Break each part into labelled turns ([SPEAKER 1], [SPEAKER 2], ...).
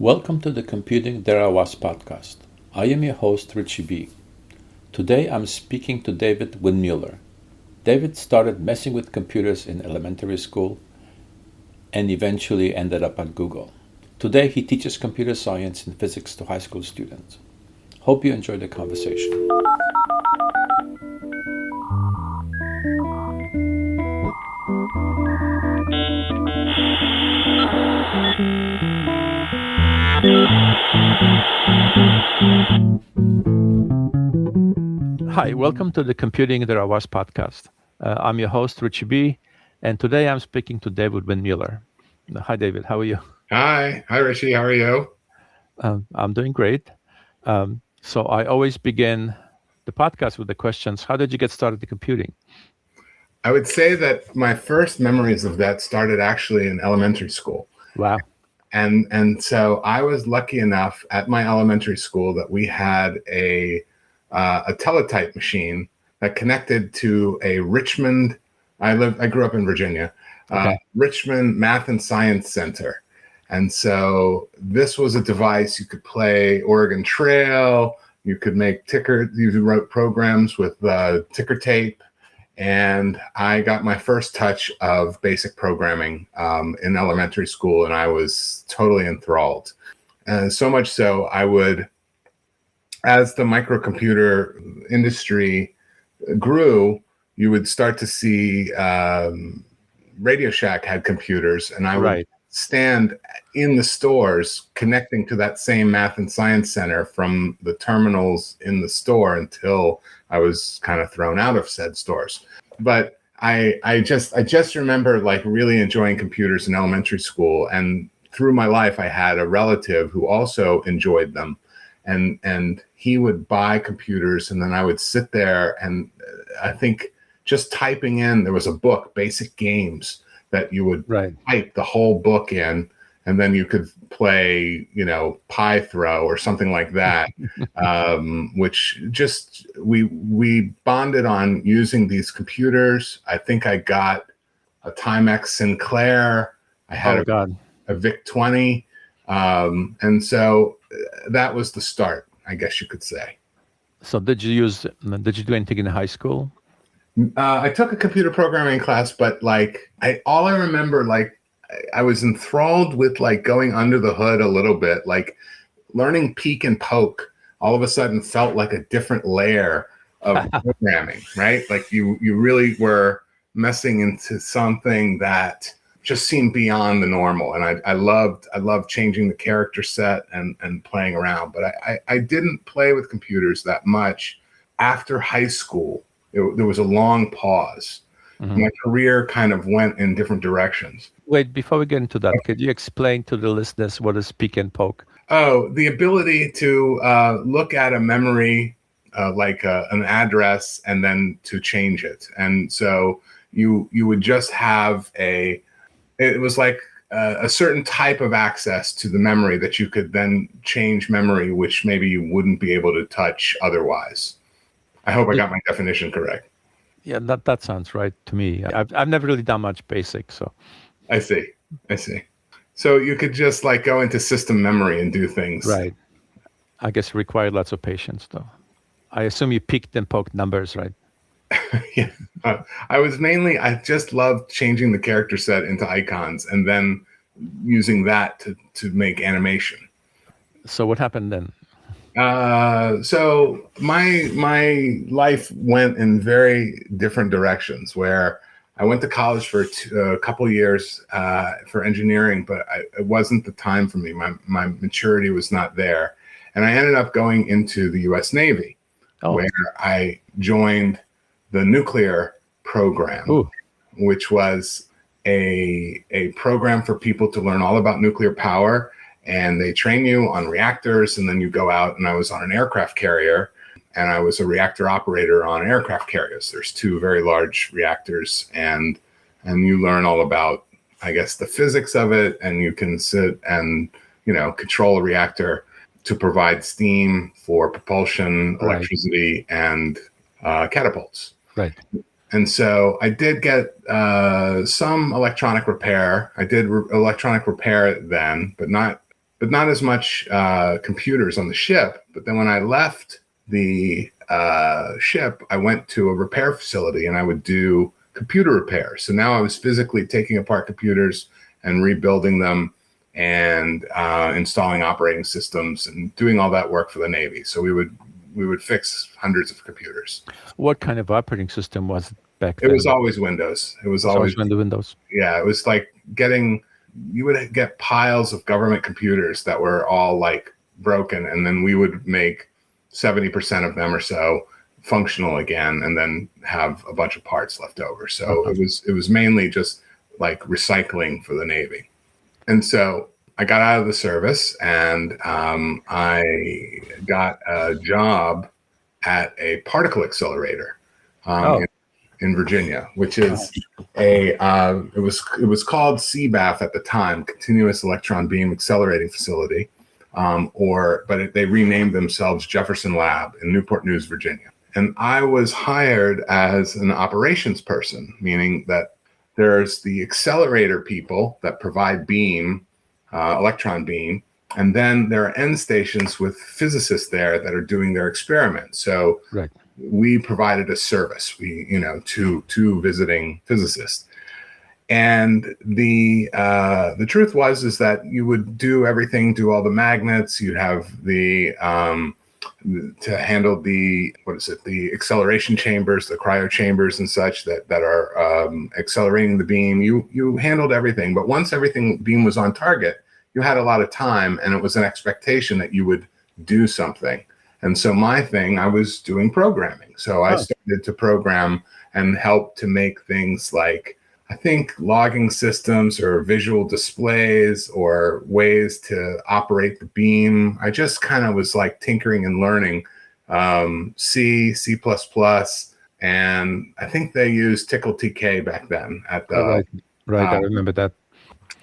[SPEAKER 1] Welcome to the Computing There I Was podcast. I am your host, Richie B. Today I'm speaking to David Windmueller. David started messing with computers in elementary school and eventually ended up at Google. Today he teaches computer science and physics to high school students. Hope you enjoy the conversation. Hi, welcome to the Computing There I Was podcast. I'm your host, Richie B., and today I'm speaking to David Windmueller. Hi, David. How are you?
[SPEAKER 2] Hi, Richie. How are you?
[SPEAKER 1] I'm doing great. So I always begin the podcast with the questions. How did you get started in computing?
[SPEAKER 2] I would say that my first memories of that started actually in elementary school.
[SPEAKER 1] Wow.
[SPEAKER 2] And so I was lucky enough at my elementary school that we had a teletype machine that connected to a Richmond. I grew up in Virginia,
[SPEAKER 1] Okay.
[SPEAKER 2] Richmond Math and Science Center. And so this was a device you could play Oregon Trail. You could make you wrote programs with ticker tape. And I got my first touch of basic programming in elementary school, and I was totally enthralled. And so much so, I would, as the microcomputer industry grew, you would start to see Radio Shack had computers, and I would stand in the stores connecting to that same math and science center from the terminals in the store until I was kind of thrown out of said stores. But I just remember like really enjoying computers in elementary school, and through my life I had a relative who also enjoyed them, and he would buy computers, and then I would sit there, and I think just typing in, there was a book, Basic Games, that you would type the whole book in, and then you could play, Pie Throw or something like that, which just, we bonded on using these computers. I think I got a Timex Sinclair. I had a VIC-20. And so that was the start, I guess you could say.
[SPEAKER 1] So did you do anything in high school?
[SPEAKER 2] I took a computer programming class, but all I remember, I was enthralled with going under the hood a little bit, learning peek and poke all of a sudden felt like a different layer of programming, right? Like you really were messing into something that just seemed beyond the normal. And I loved changing the character set and playing around, but I didn't play with computers that much after high school. There was a long pause. Mm-hmm. My career kind of went in different directions.
[SPEAKER 1] Wait, before we get into that, could you explain to the listeners what is peek and poke?
[SPEAKER 2] Oh, the ability to look at a memory, an address, and then to change it. And so you would just have it was like a certain type of access to the memory that you could then change memory, which maybe you wouldn't be able to touch otherwise. I hope I got my definition correct.
[SPEAKER 1] Yeah, that sounds right to me. I've never really done much basic, so.
[SPEAKER 2] I see. So you could just go into system memory and do things.
[SPEAKER 1] Right. I guess it required lots of patience, though. I assume you peeked and poked numbers, right?
[SPEAKER 2] Yeah. I just loved changing the character set into icons and then using that to make animation.
[SPEAKER 1] So what happened then?
[SPEAKER 2] So my life went in very different directions, where I went to college for a couple of years for engineering, but it wasn't the time for me. My maturity was not there. And I ended up going into the U.S. Navy, where I joined the nuclear program, which was a program for people to learn all about nuclear power. And they train you on reactors, and then you go out, and I was on an aircraft carrier, and I was a reactor operator on aircraft carriers. There's two very large reactors, and you learn all about, I guess, the physics of it, and you can sit and, control a reactor to provide steam for propulsion, electricity, and catapults.
[SPEAKER 1] Right.
[SPEAKER 2] And so I did get some electronic repair. I did electronic repair then, but but not as much computers on the ship. But then when I left the ship, I went to a repair facility and I would do computer repair. So now I was physically taking apart computers and rebuilding them and installing operating systems and doing all that work for the Navy. So we would fix hundreds of computers.
[SPEAKER 1] What kind of operating system was it back
[SPEAKER 2] It
[SPEAKER 1] then?
[SPEAKER 2] was always Windows. It was
[SPEAKER 1] It's
[SPEAKER 2] always
[SPEAKER 1] Windows.
[SPEAKER 2] Yeah, it was like you would get piles of government computers that were all like broken, and then we would make 70% of them or so functional again, and then have a bunch of parts left over. So it was mainly just like recycling for the Navy. And so I got out of the service, and I got a job at a particle accelerator in Virginia, which is it was called CBAF at the time, Continuous Electron Beam Accelerating Facility, but they renamed themselves Jefferson Lab in Newport News, Virginia. And I was hired as an operations person, meaning that there's the accelerator people that provide beam, electron beam, and then there are end stations with physicists there that are doing their experiments. So we provided a service, to visiting physicists. And the truth is that you would do everything, do all the magnets. You'd have the to handle the acceleration chambers, the cryo chambers and such that are accelerating the beam. You handled everything, but once beam was on target, you had a lot of time, and it was an expectation that you would do something. And so I was doing programming. So I started to program and help to make things like, I think, logging systems or visual displays or ways to operate the beam. I just kind of was like tinkering and learning C++, and I think they used Tickle TK back then at the
[SPEAKER 1] I remember that.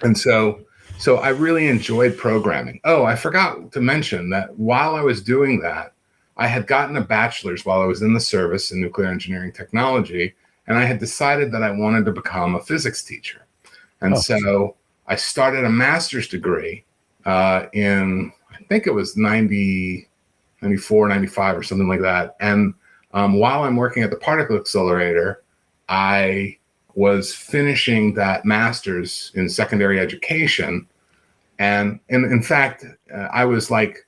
[SPEAKER 2] And so I really enjoyed programming. Oh, I forgot to mention that while I was doing that, I had gotten a bachelor's while I was in the service in nuclear engineering technology, and I had decided that I wanted to become a physics teacher. And so I started a master's degree in, I think it was 94, 95 or something like that. And while I'm working at the particle accelerator, I was finishing that master's in secondary education. And in fact, I was like,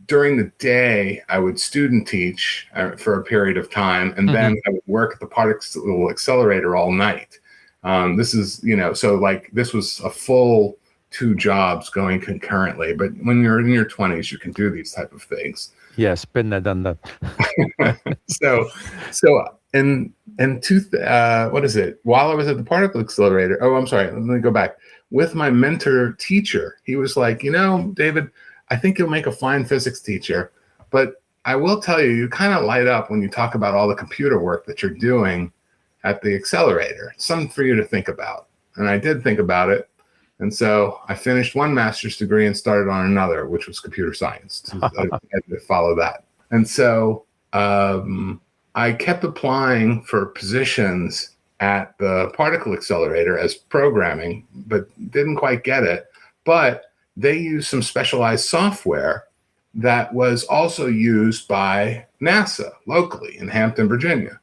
[SPEAKER 2] during the day, I would student teach for a period of time, and then I would work at the particle accelerator all night. This is, so like this was a full 2 jobs going concurrently. But when you're in your 20s, you can do these type of things.
[SPEAKER 1] Yes, been there, done that.
[SPEAKER 2] While I was at the particle accelerator, I'm sorry, let me go back. With my mentor teacher, he was like, David, I think you'll make a fine physics teacher, but I will tell you, you kind of light up when you talk about all the computer work that you're doing at the accelerator. Something for you to think about. And I did think about it. And so I finished one master's degree and started on another, which was computer science. I had to follow that. And so I kept applying for positions at the particle accelerator as programming, but didn't quite get it. But they used some specialized software that was also used by NASA locally in Hampton, Virginia.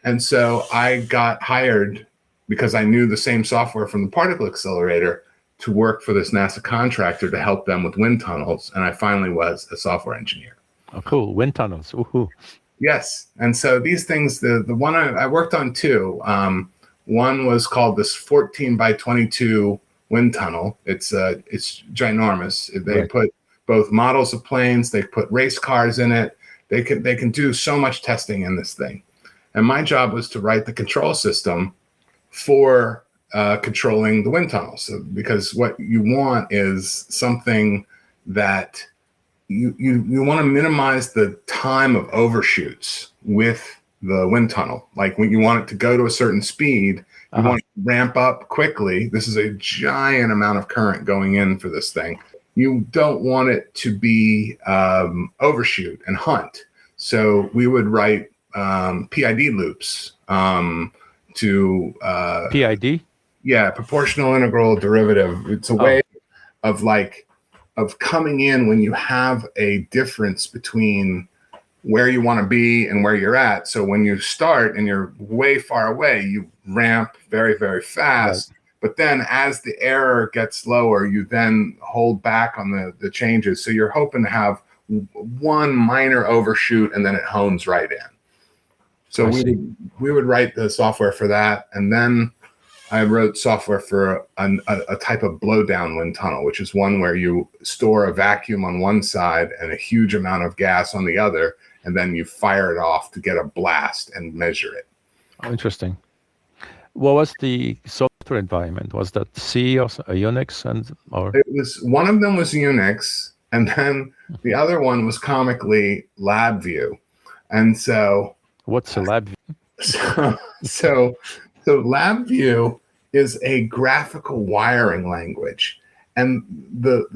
[SPEAKER 2] And so I got hired because I knew the same software from the particle accelerator to work for this NASA contractor to help them with wind tunnels. And I finally was a software engineer.
[SPEAKER 1] Oh, cool. Wind tunnels. Woohoo. Yes.
[SPEAKER 2] And so these things, the one I worked on 2, one was called this 14 by 22 wind tunnel. It's ginormous. They put both models of planes, they put race cars in it. They can do so much testing in this thing. And my job was to write the control system for controlling the wind tunnels. So, because what you want is something that you want to minimize the time of overshoots with the wind tunnel. Like when you want it to go to a certain speed, you want to ramp up quickly. This is a giant amount of current going in for this thing. You don't want it to be overshoot and hunt. So we would write PID loops to
[SPEAKER 1] PID?
[SPEAKER 2] Yeah, proportional integral derivative. It's a way of like of coming in when you have a difference between where you want to be and where you're at. So when you start and you're way far away, you ramp very, very fast. Right. But then as the error gets lower, you then hold back on the changes. So you're hoping to have one minor overshoot and then it hones right in. So we would write the software for that. And then I wrote software for a type of blowdown wind tunnel, which is one where you store a vacuum on one side and a huge amount of gas on the other, and then you fire it off to get a blast and measure it.
[SPEAKER 1] Oh, interesting. What was the software environment? Was that C or Unix? Or
[SPEAKER 2] it was, one of them was Unix, and then the other one was comically LabVIEW. And so
[SPEAKER 1] what's a LabVIEW?
[SPEAKER 2] So LabVIEW is a graphical wiring language, and the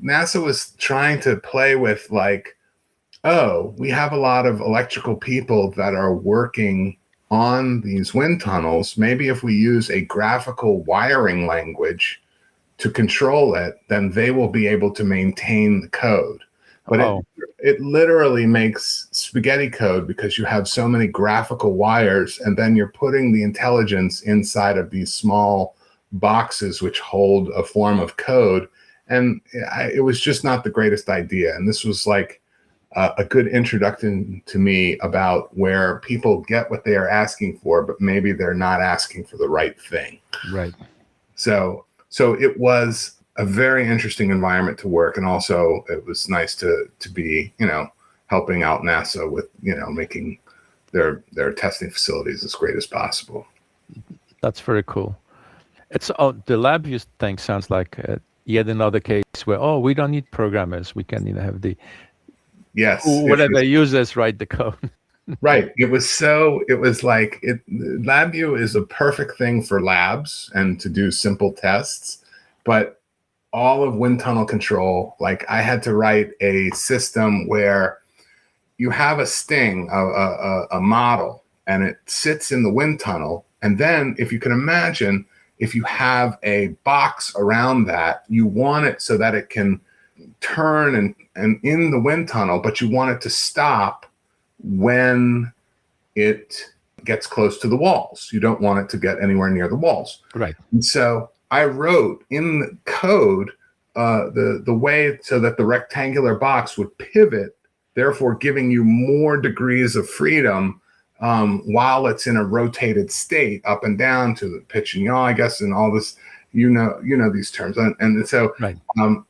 [SPEAKER 2] NASA was trying to play with like, oh, we have a lot of electrical people that are working on these wind tunnels. Maybe if we use a graphical wiring language to control it, then they will be able to maintain the code. But it literally makes spaghetti code because you have so many graphical wires, and then you're putting the intelligence inside of these small boxes which hold a form of code. And it was just not the greatest idea. And this was like a good introduction to me about where people get what they are asking for, but maybe they're not asking for the right thing.
[SPEAKER 1] Right.
[SPEAKER 2] So it was a very interesting environment to work, and also it was nice to be, helping out NASA with, making their testing facilities as great as possible.
[SPEAKER 1] That's very cool. It's the LabVIEW thing sounds like yet another case where we don't need programmers. We can have the whatever users write the code.
[SPEAKER 2] Right. It was like LabVIEW is a perfect thing for labs and to do simple tests, but all of wind tunnel control, like I had to write a system where you have a sting, a model, and it sits in the wind tunnel. And then if you can imagine, if you have a box around that, you want it so that it can turn and in the wind tunnel, but you want it to stop when it gets close to the walls. You don't want it to get anywhere near the walls.
[SPEAKER 1] Right.
[SPEAKER 2] And so I wrote in the code the way so that the rectangular box would pivot, therefore giving you more degrees of freedom while it's in a rotated state up and down to the pitch and yaw, I guess, and all this, these terms. And so right.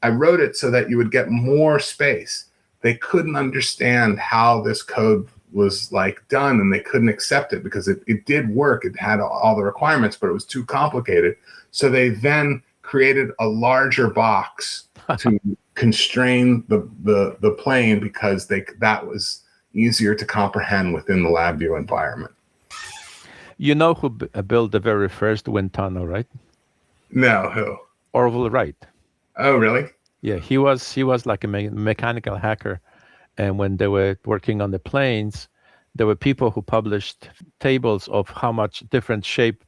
[SPEAKER 2] I wrote it so that you would get more space. They couldn't understand how this code was like done, and they couldn't accept it because it did work. It had all the requirements, but it was too complicated. So they then created a larger box to constrain the plane because that was easier to comprehend within the LabVIEW environment.
[SPEAKER 1] You know who built the very first wind tunnel, right?
[SPEAKER 2] No, who?
[SPEAKER 1] Orville Wright.
[SPEAKER 2] Oh, really?
[SPEAKER 1] Yeah, he was like a mechanical hacker, and when they were working on the planes, there were people who published tables of how much different shape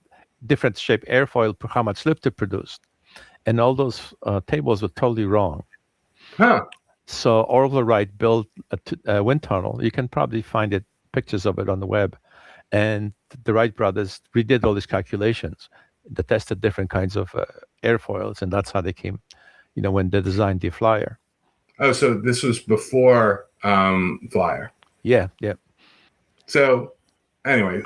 [SPEAKER 1] airfoil, how much lift it produced, and all those tables were totally wrong.
[SPEAKER 2] Huh.
[SPEAKER 1] So Orville Wright built a wind tunnel. You can probably find pictures of it on the web, and the Wright brothers redid all these calculations. They tested different kinds of airfoils, and that's how they came, when they designed the Flyer.
[SPEAKER 2] Oh, so this was before Flyer.
[SPEAKER 1] Yeah.
[SPEAKER 2] So anyway,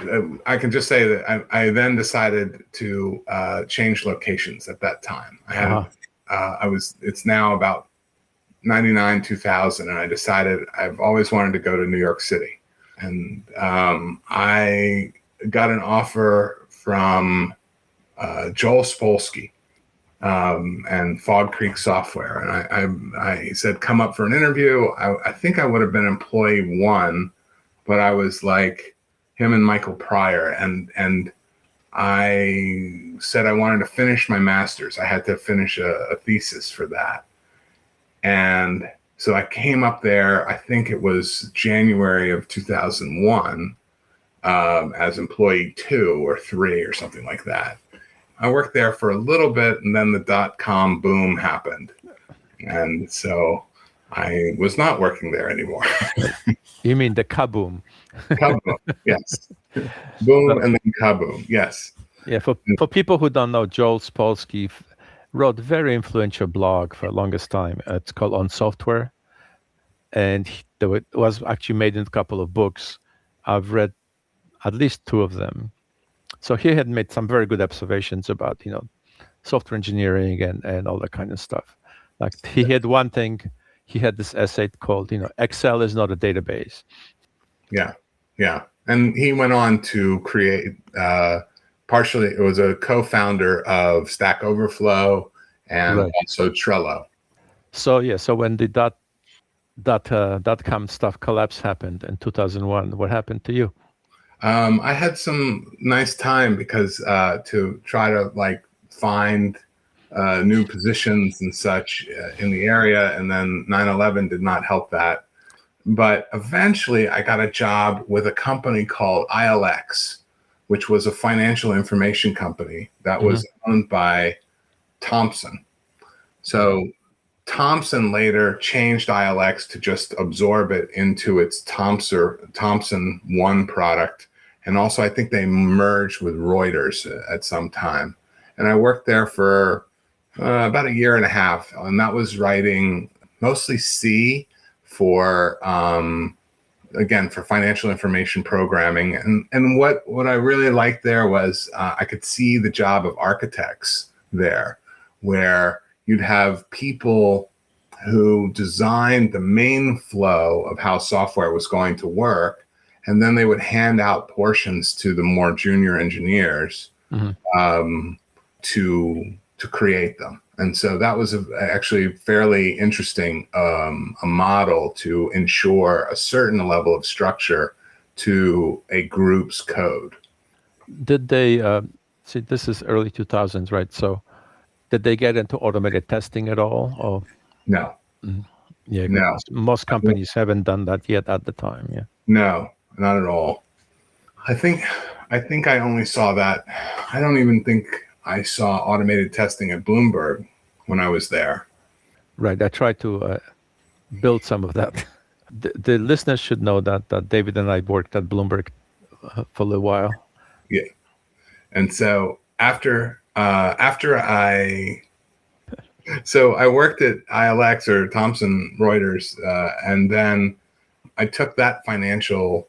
[SPEAKER 2] I can just say that I then decided to change locations at that time. I had, it's now about 99, 2000, and I decided I've always wanted to go to New York City. And I got an offer from Joel Spolsky and Fog Creek Software. And I said, come up for an interview. I think I would have been employee one, but I was like him and Michael Pryor. And I said I wanted to finish my master's. I had to finish a thesis for that. And so I came up there, I think it was January of 2001, as employee 2 or 3 or something like that. I worked there for a little bit, and then the .com boom happened. And so I was not working there anymore.
[SPEAKER 1] You mean the kaboom?
[SPEAKER 2] Kaboom, yes. Boom
[SPEAKER 1] Well,
[SPEAKER 2] and then kaboom, yes.
[SPEAKER 1] yeah, for people who don't know, Joel Spolsky wrote a very influential blog for the longest time. It's called On Software, and it was actually made into a couple of books. I've read at least two of them. So he had made some very good observations about, software engineering and all that kind of stuff. Like he had one thing, he had this essay called, Excel is not a database.
[SPEAKER 2] Yeah, yeah. And he went on to create, partially, it was a co-founder of Stack Overflow and
[SPEAKER 1] Right.
[SPEAKER 2] also Trello.
[SPEAKER 1] So yeah, so when the dot-com stuff collapse happened in 2001, what happened to you?
[SPEAKER 2] I had some nice time because to try to like find new positions and such in the area, and then 9/11 did not help that. But eventually, I got a job with a company called ILX, which was a financial information company that was owned by Thomson. So Thomson later changed ILX to just absorb it into its Thomson One product. And also, I think they merged with Reuters at some time. And I worked there for about a year and a half. And that was writing mostly C for, again, for financial information programming. And what I really liked there was I could see the job of architects there, where you'd have people who designed the main flow of how software was going to work, and then they would hand out portions to the more junior engineers to create them. And so that was actually fairly interesting, a model to ensure a certain level of structure to a group's code.
[SPEAKER 1] Did they see? This is early 2000s, right? So did they get into automated testing at all? Or
[SPEAKER 2] No,
[SPEAKER 1] yeah,
[SPEAKER 2] no,
[SPEAKER 1] most companies haven't done that yet at the time. Yeah,
[SPEAKER 2] no, not at all. I think I only saw that. I don't even think I saw automated testing at Bloomberg when I was there.
[SPEAKER 1] right. I tried to build some of that. The listeners should know that David and I worked at Bloomberg for a little while.
[SPEAKER 2] Yeah, and so after I worked at ILX or Thomson Reuters, and then I took that financial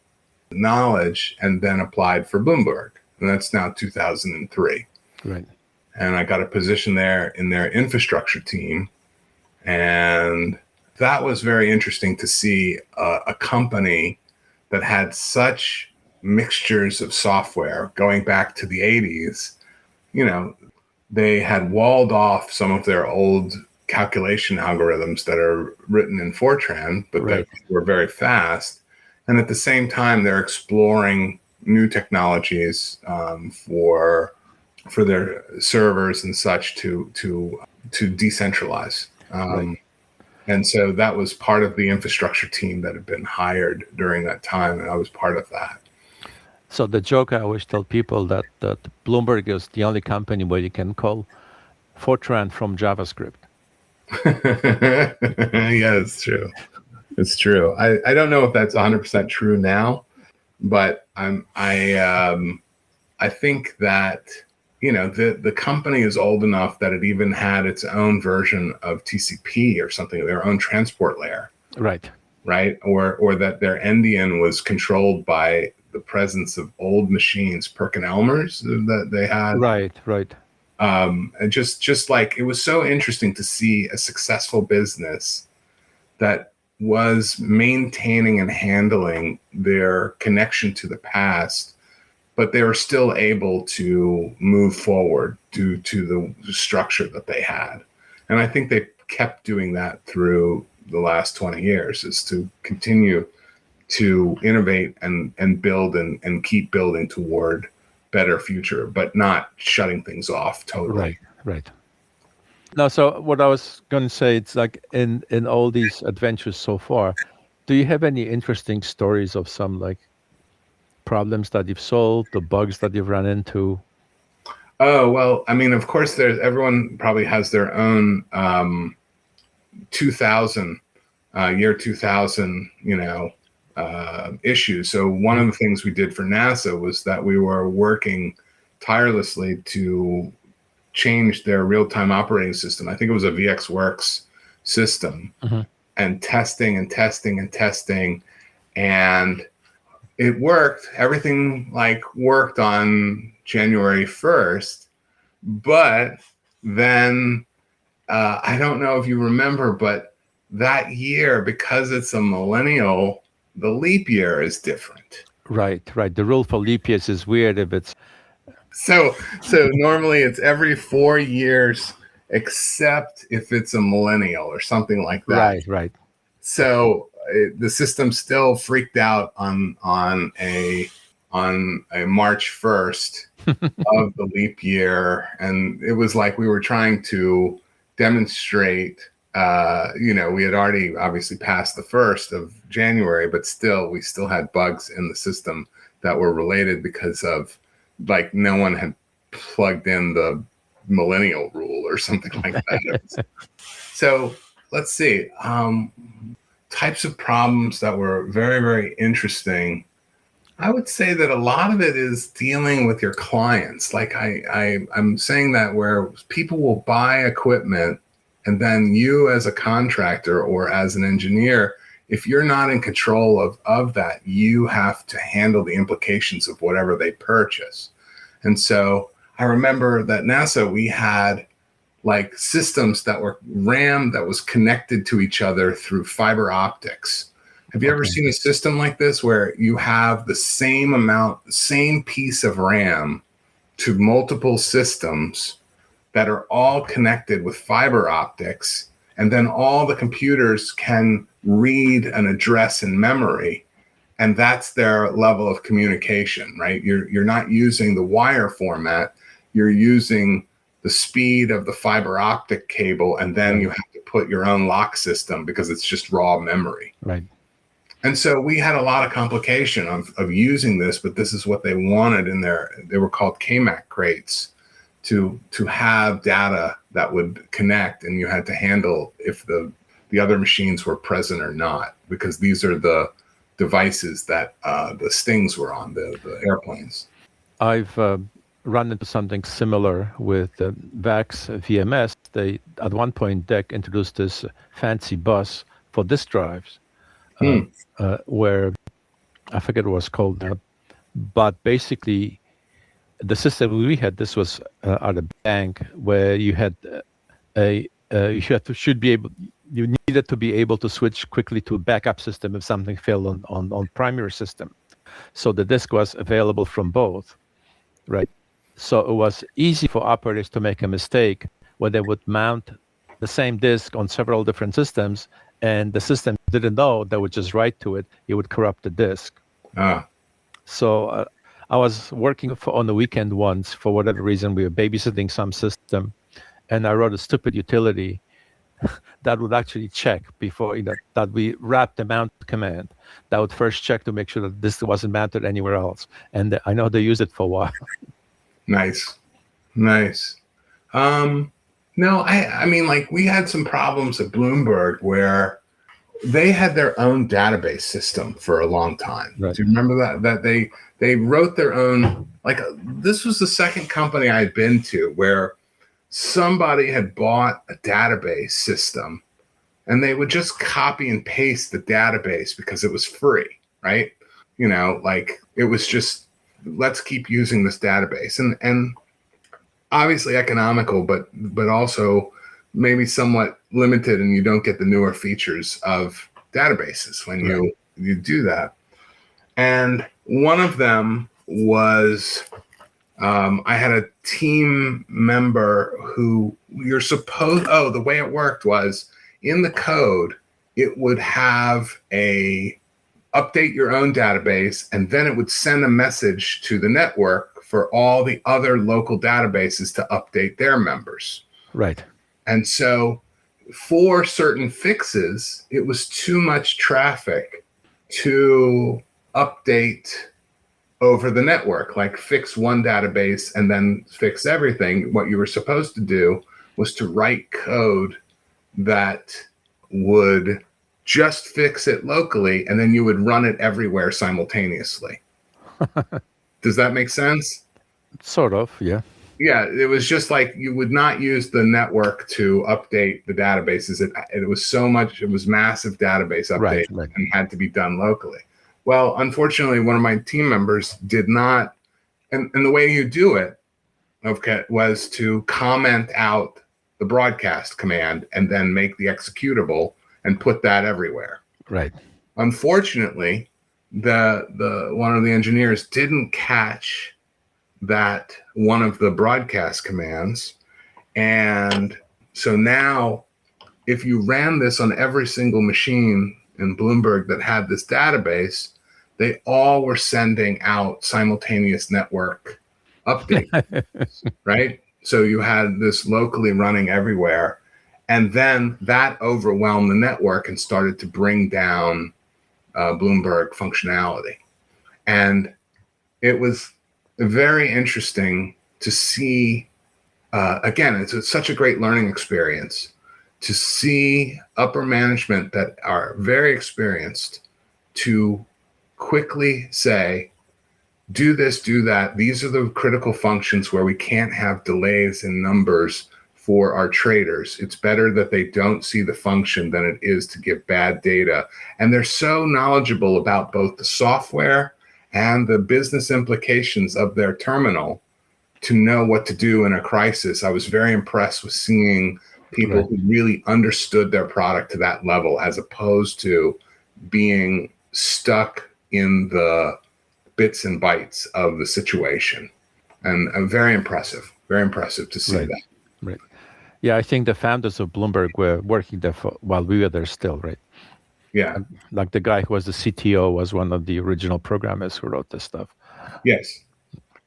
[SPEAKER 2] knowledge and then applied for Bloomberg, and that's now 2003.
[SPEAKER 1] Right.
[SPEAKER 2] And I got a position there in their infrastructure team, and that was very interesting to see a company that had such mixtures of software going back to the 80s. They had walled off some of their old calculation algorithms that are written in Fortran, but
[SPEAKER 1] Right.
[SPEAKER 2] that were very fast. And at the same time, they're exploring new technologies for their servers and such to decentralize.
[SPEAKER 1] Right.
[SPEAKER 2] And so that was part of the infrastructure team that had been hired during that time, and I was part of that.
[SPEAKER 1] So the joke I always tell people that Bloomberg is the only company where you can call Fortran from JavaScript.
[SPEAKER 2] Yeah, it's true. It's true. I don't know if that's 100% true now, but I think that the company is old enough that it even had its own version of TCP or something, their own transport layer.
[SPEAKER 1] Right.
[SPEAKER 2] Right. Or that their endian was controlled by the presence of old machines, Perkin-Elmers that they had.
[SPEAKER 1] Right.
[SPEAKER 2] And just like, it was so interesting to see a successful business that was maintaining and handling their connection to the past, but they were still able to move forward due to the structure that they had. And I think they kept doing that through the last 20 years, is to continue to innovate and build and keep building toward better future, but not shutting things off totally.
[SPEAKER 1] Right. Now, so what I was going to say, it's like in all these adventures so far, do you have any interesting stories of some like problems that you've solved, the bugs that you've run into?
[SPEAKER 2] Oh, well, I mean, of course, everyone probably has their own 2000, year 2000, issue. So one of the things we did for NASA was that we were working tirelessly to change their real-time operating system. I think it was a VxWorks system, and testing and testing and testing. And it worked. Everything worked on January 1st. But then I don't know if you remember, but that year, because it's a millennial, the leap year is different.
[SPEAKER 1] Right. The rule for leap years is weird if it's...
[SPEAKER 2] So normally it's every 4 years, except if it's a millennial or something like that.
[SPEAKER 1] Right.
[SPEAKER 2] So the system still freaked out on a March 1st of the leap year, and it was like we were trying to demonstrate. We had already obviously passed the 1st of January, but we still had bugs in the system that were related because of no one had plugged in the millennial rule or something like that. So let's see. Types of problems that were very, very interesting. I would say that a lot of it is dealing with your clients. I'm saying that where people will buy equipment, and then you as a contractor or as an engineer, if you're not in control of that, you have to handle the implications of whatever they purchase. And so I remember that NASA, we had systems that were RAM that was connected to each other through fiber optics. Have you ever seen a system like this where you have the same piece of RAM to multiple systems that are all connected with fiber optics, and then all the computers can read an address in memory, and that's their level of communication, right? You're not using the wire format, you're using the speed of the fiber optic cable, and then you have to put your own lock system because it's just raw memory.
[SPEAKER 1] Right.
[SPEAKER 2] And so we had a lot of complication of using this, but this is what they wanted in there. They were called KMAC crates to have data that would connect, and you had to handle if the other machines were present or not, because these are the devices that the Stings were on, the airplanes.
[SPEAKER 1] I've run into something similar with VAX VMS. They, at one point, DEC introduced this fancy bus for disk drives, where I forget what it was called now, but basically the system we had, this was at a bank where you had you needed to be able to switch quickly to a backup system if something failed on primary system. So the disk was available from both, right? So it was easy for operators to make a mistake where they would mount the same disk on several different systems, and the system didn't know, they would just write to it. It would corrupt the disk. So I was working on the weekend once, for whatever reason, we were babysitting some system, and I wrote a stupid utility that would actually check before, that we wrapped the mount command. That would first check to make sure that this wasn't mounted anywhere else. And I know they used it for a while.
[SPEAKER 2] Nice. No, I mean, we had some problems at Bloomberg where they had their own database system for a long time.
[SPEAKER 1] Right.
[SPEAKER 2] Do you remember that they wrote their own, this was the second company I had been to where somebody had bought a database system and they would just copy and paste the database because it was free, right? It was just, let's keep using this database, and obviously economical, but also maybe somewhat limited, and you don't get the newer features of databases when you do that. And one of them was, I had a team member who the way it worked was in the code, it would have update your own database, and then it would send a message to the network for all the other local databases to update their members.
[SPEAKER 1] Right.
[SPEAKER 2] And so for certain fixes, it was too much traffic to update over the network, fix one database and then fix everything. What you were supposed to do was to write code that would just fix it locally, and then you would run it everywhere simultaneously. Does that make sense?
[SPEAKER 1] Sort of, yeah.
[SPEAKER 2] Yeah, it was just like you would not use the network to update the databases. It was so much, it was massive database update
[SPEAKER 1] Right.
[SPEAKER 2] and had to be done locally. Well, unfortunately, one of my team members did not, and the way you do it, okay, was to comment out the broadcast command and then make the executable and put that everywhere.
[SPEAKER 1] Right.
[SPEAKER 2] Unfortunately, the one of the engineers didn't catch that one of the broadcast commands. And so now if you ran this on every single machine in Bloomberg that had this database, they all were sending out simultaneous network updates, right? So you had this locally running everywhere. And then that overwhelmed the network and started to bring down Bloomberg functionality. And it was very interesting to see, again, it's such a great learning experience to see upper management that are very experienced to quickly say, do this, do that. These are the critical functions where we can't have delays in numbers for our traders. It's better that they don't see the function than it is to give bad data. And they're so knowledgeable about both the software and the business implications of their terminal to know what to do in a crisis. I was very impressed with seeing people who really understood their product to that level, as opposed to being stuck in the bits and bytes of the situation. And very impressive to see that.
[SPEAKER 1] Right. Yeah, I think the founders of Bloomberg were working there while we were there still, right?
[SPEAKER 2] Yeah.
[SPEAKER 1] Like the guy who was the CTO was one of the original programmers who wrote this stuff.
[SPEAKER 2] Yes.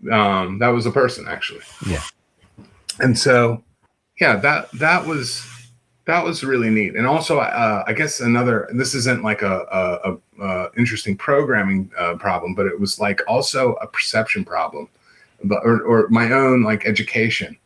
[SPEAKER 2] That was a person, actually.
[SPEAKER 1] Yeah.
[SPEAKER 2] And so, yeah, that was really neat. And also, I guess this isn't like a interesting programming problem, but it was like also a perception problem, or my own like education.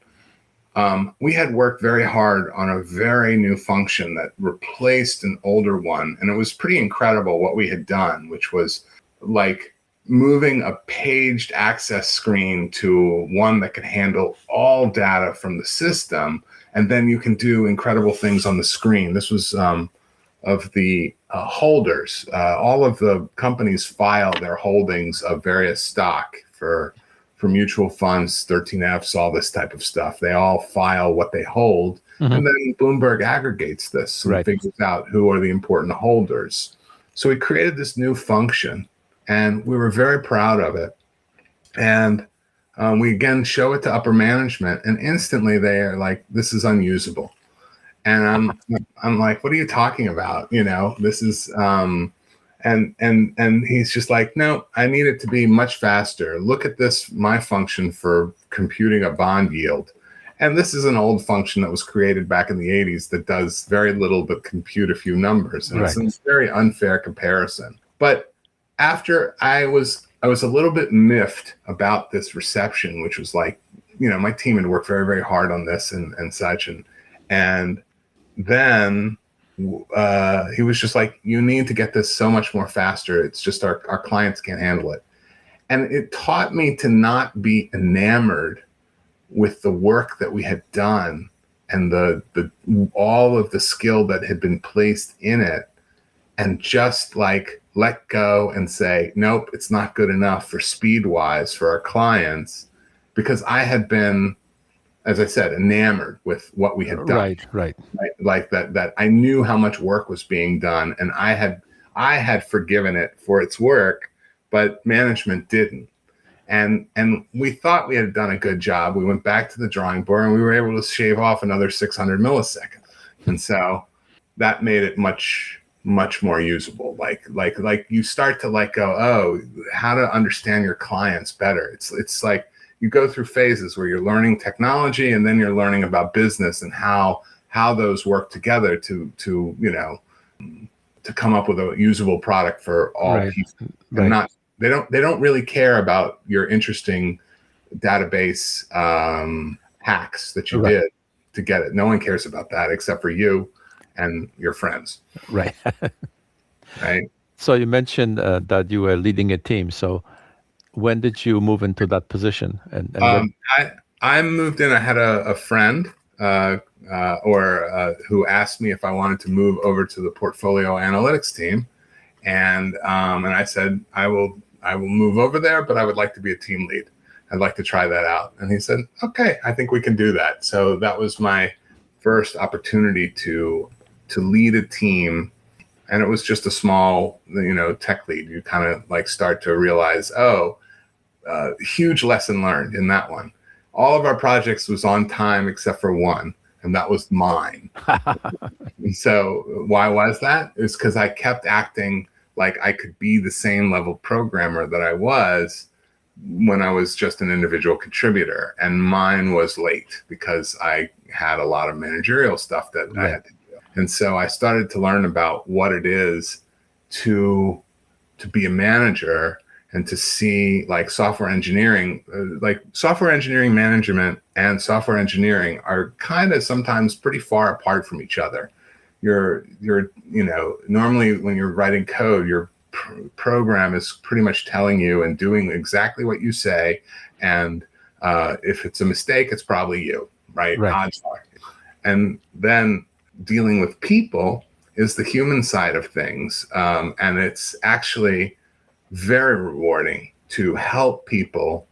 [SPEAKER 2] We had worked very hard on a very new function that replaced an older one. And it was pretty incredible what we had done, which was like moving a paged access screen to one that could handle all data from the system. And then you can do incredible things on the screen. This was of the holders. All of the companies file their holdings of various stock for mutual funds, 13Fs, all this type of stuff. They all file what they hold. And then Bloomberg aggregates this and figures out who are the important holders. So we created this new function, and we were very proud of it. And we again show it to upper management, and instantly they are like, this is unusable. And I'm like, what are you talking about? You know, this is and he's just like, no, I need it to be much faster. Look at this, my function for computing a bond yield. And this is an old function that was created back in the 80s that does very little but compute a few numbers. And it's a very unfair comparison. But after I was a little bit miffed about this reception, which was like, you know, my team had worked very, very hard on this and such. And then he was just like, you need to get this so much more faster. It's just our clients can't handle it. And it taught me to not be enamored with the work that we had done and the all of the skill that had been placed in it, and just like let go and say, nope, it's not good enough for speed wise for our clients, because I had been, as I said, enamored with what we had done.
[SPEAKER 1] Right.
[SPEAKER 2] Like that I knew how much work was being done, and I had forgiven it for its work, but management didn't. And we thought we had done a good job. We went back to the drawing board, and we were able to shave off another 600 milliseconds. And so that made it much more usable. Like you start to like go, oh, how to understand your clients better. It's like you go through phases where you're learning technology, and then you're learning about business and how those work together to you know, to come up with a usable product for all people. And they don't really care about your interesting database hacks that you did to get it. No one cares about that except for you and your friends,
[SPEAKER 1] Right.
[SPEAKER 2] right?
[SPEAKER 1] So you mentioned that you were leading a team. So when did you move into that position, and what?
[SPEAKER 2] Um, I I moved in. I had a friend uh, who asked me if I wanted to move over to the portfolio analytics team, and I said I will move over there, but I would like to be a team lead. I'd like to try that out. And he said, okay, I think we can do that. So that was my first opportunity to lead a team, and it was just a small, tech lead. You kind of like start to realize, oh, huge lesson learned in that one. All of our projects was on time except for one, and that was mine. And so why was that? It's because I kept acting like I could be the same level programmer that I was when I was just an individual contributor, and mine was late because I had a lot of managerial stuff that I
[SPEAKER 1] Right.
[SPEAKER 2] had to do. And so I started to learn about what it is to be a manager and to see like software engineering, management and software engineering are kind of sometimes pretty far apart from each other. You're normally when you're writing code, your program is pretty much telling you and doing exactly what you say, and if it's a mistake, it's probably you, right?
[SPEAKER 1] Right.
[SPEAKER 2] Odds are. And then dealing with people is the human side of things, and it's actually very rewarding to help people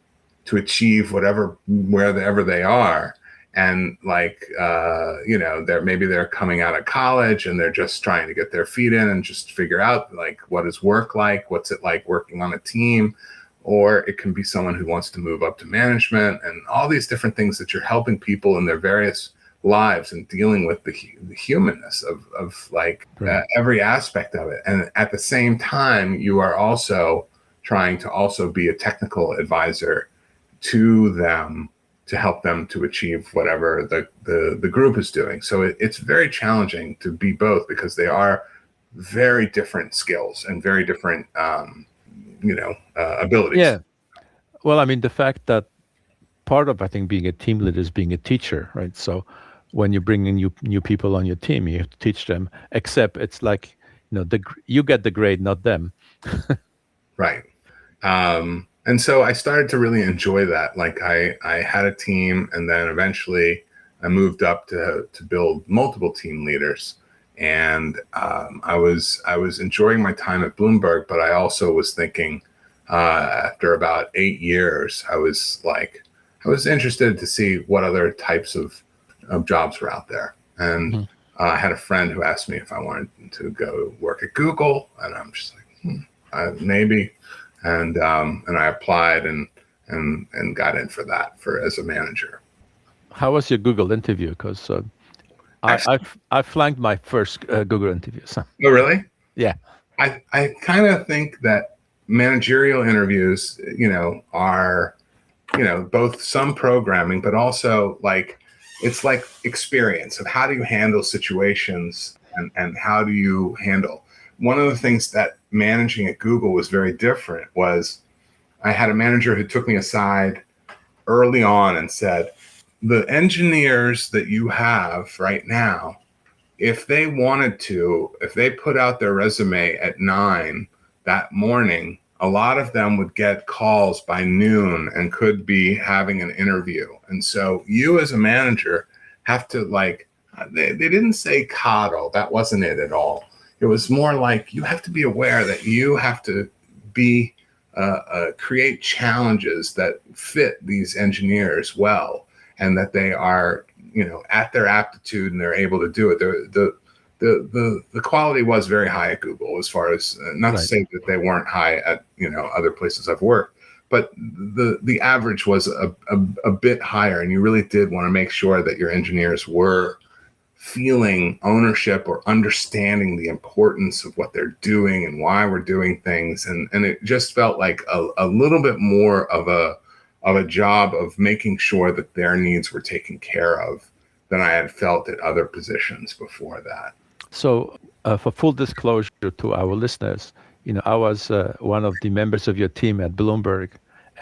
[SPEAKER 2] to achieve wherever they are. And like, they're coming out of college and they're just trying to get their feet in and just figure out like, what is work like? What's it like working on a team? Or it can be someone who wants to move up to management, and all these different things that you're helping people in their various lives and dealing with the humanness of like
[SPEAKER 1] Right.
[SPEAKER 2] every aspect of it. And at the same time, you are also trying to also be a technical advisor to them to help them to achieve whatever the group is doing. So it's very challenging to be both, because they are very different skills and very different, abilities.
[SPEAKER 1] Yeah. Well, I mean, the fact that part of, I think, being a team leader is being a teacher, right? So when you bring in new people on your team, you have to teach them. Except it's like, you get the grade, not them.
[SPEAKER 2] Right. And so I started to really enjoy that. Like I had a team, and then eventually I moved up to build multiple team leaders. And I was enjoying my time at Bloomberg, but I also was thinking, after about 8 years, I was interested to see what other types of jobs were out there. And
[SPEAKER 1] Mhm.
[SPEAKER 2] I had a friend who asked me if I wanted to go work at Google, and I'm just like, maybe. And I applied and got in for that as a manager.
[SPEAKER 1] How was your Google interview? Because
[SPEAKER 2] Actually,
[SPEAKER 1] I flanked my first Google interview. So
[SPEAKER 2] oh really?
[SPEAKER 1] yeah.
[SPEAKER 2] I kind of think that managerial interviews, are, both some programming, but also like it's like experience of how do you handle situations, and how do you handle. One of the things that managing at Google was very different was I had a manager who took me aside early on and said, the engineers that you have right now, if they wanted to, if they put out their resume at 9 that morning, a lot of them would get calls by noon and could be having an interview. And so you as a manager have to they didn't say coddle. That wasn't it at all. It was more like you have to be aware that you have to be create challenges that fit these engineers well, and that they are, at their aptitude and they're able to do it. The quality was very high at Google, as far as not to
[SPEAKER 1] Right.
[SPEAKER 2] say that they weren't high at other places I've worked, but the average was a bit higher, and you really did want to make sure that your engineers were feeling ownership or understanding the importance of what they're doing and why we're doing things. And it just felt like a little bit more of a job of making sure that their needs were taken care of than I had felt at other positions before that.
[SPEAKER 1] So for full disclosure to our listeners, I was one of the members of your team at Bloomberg,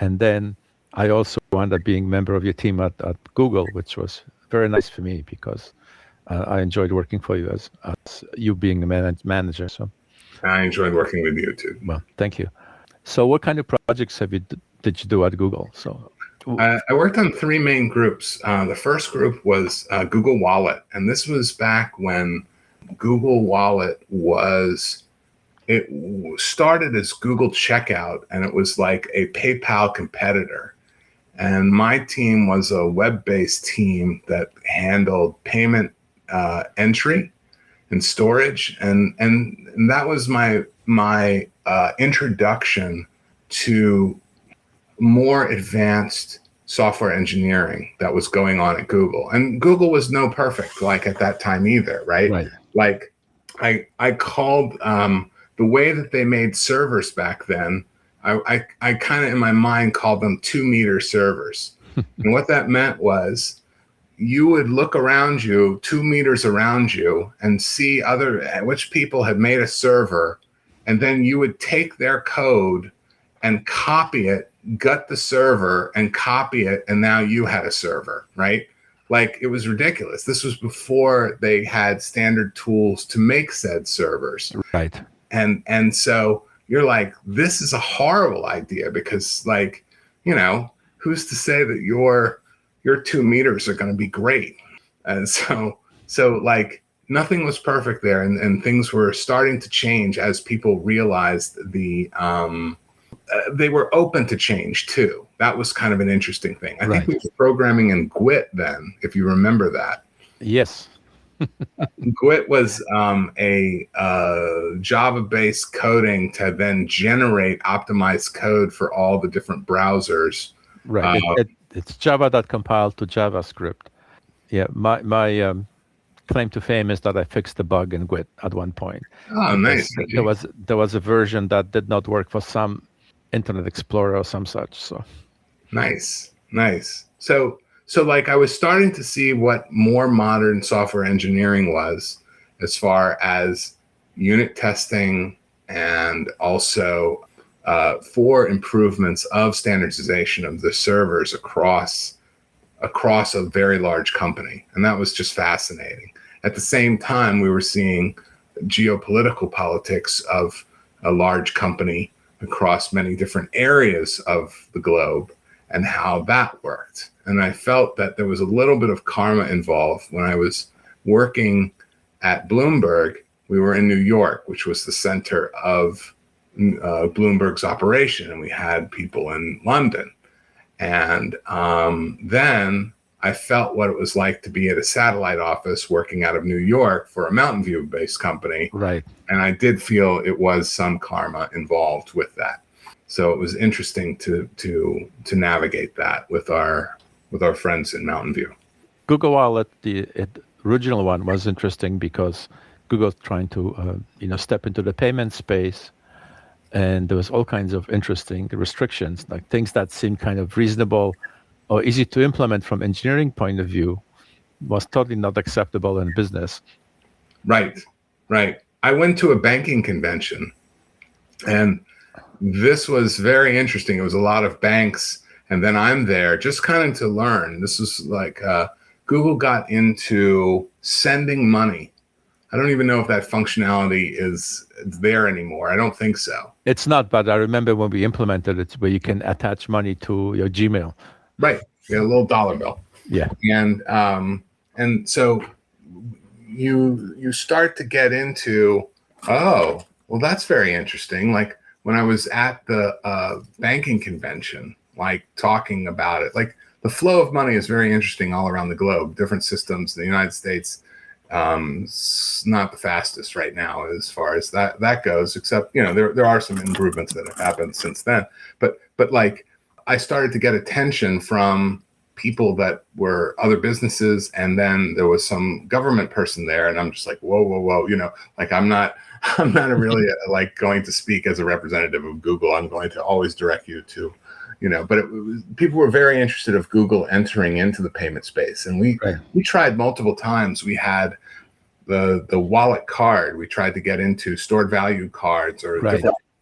[SPEAKER 1] and then I also wound up being member of your team at Google, which was very nice for me because I enjoyed working for you as you being the manager. So,
[SPEAKER 2] I enjoyed working with you too.
[SPEAKER 1] well, thank you. So, what kind of projects did you do at Google? So,
[SPEAKER 2] I worked on three main groups. The first group was Google Wallet, and this was back when Google Wallet started as Google Checkout, and it was like a PayPal competitor. And my team was a web-based team that handled payment entry and storage, and that was my introduction to more advanced software engineering that was going on at Google. And Google was no perfect like at that time either, right?
[SPEAKER 1] Right.
[SPEAKER 2] Like I called the way that they made servers back then. I kind of in my mind called them 2-meter servers. And what that meant was you would look around you 2 meters around you and see which people had made a server, and then you would take their code and copy it, gut the server and copy it, and now you had a server, right? Like, it was ridiculous. This was before they had standard tools to make said servers.
[SPEAKER 1] Right.
[SPEAKER 2] And so you're like, this is a horrible idea because, like, who's to say that your 2 meters are going to be great? And so like, nothing was perfect there, and things were starting to change as people realized they were open to change too. That was kind of an interesting thing. I think we were programming in GWT then, if you remember that.
[SPEAKER 1] Yes.
[SPEAKER 2] GWT was a Java-based coding to then generate optimized code for all the different browsers.
[SPEAKER 1] Right. It's Java that compiled to JavaScript. Yeah. My claim to fame is that I fixed the bug in GWT at one point.
[SPEAKER 2] Oh, nice.
[SPEAKER 1] There was a version that did not work for some Internet Explorer or some such. So
[SPEAKER 2] nice. So like, I was starting to see what more modern software engineering was, as far as unit testing and also for improvements of standardization of the servers across a very large company. And that was just fascinating. At the same time, we were seeing geopolitical politics of a large company across many different areas of the globe and how that worked. And I felt that there was a little bit of karma involved. When I was working at Bloomberg, we were in New York, which was the center of Bloomberg's operation, and we had people in London. And then I felt what it was like to be at a satellite office working out of New York for a Mountain View-based company.
[SPEAKER 1] Right.
[SPEAKER 2] And I did feel it was some karma involved with that. So it was interesting to navigate that with our friends in Mountain View.
[SPEAKER 1] Google Wallet, the original one, was interesting because Google's trying to step into the payment space, and there was all kinds of interesting restrictions, like things that seemed kind of reasonable or easy to implement from engineering point of view was totally not acceptable in business.
[SPEAKER 2] Right. I went to a banking convention, and this was very interesting. It was a lot of banks, and then I'm there just kind of to learn. This was like Google got into sending money. I don't even know if that functionality is there anymore. I don't think so.
[SPEAKER 1] It's not, but I remember when we implemented it, where you can attach money to your Gmail.
[SPEAKER 2] Right. Yeah, a little dollar bill.
[SPEAKER 1] Yeah.
[SPEAKER 2] And so you start to get into, oh, well, that's very interesting. Like, when I was at the banking convention, like, talking about it, like, the flow of money is very interesting all around the globe. Different systems. The United States, it's not the fastest right now as far as that goes, except, there are some improvements that have happened since then. But like, I started to get attention from people that were other businesses, and then there was some government person there, and I'm just like, whoa, like, I'm not really like going to speak as a representative of Google. I'm going to always direct you to, but people were very interested of Google entering into the payment space. And we tried multiple times. We had the wallet card. We tried to get into stored value cards or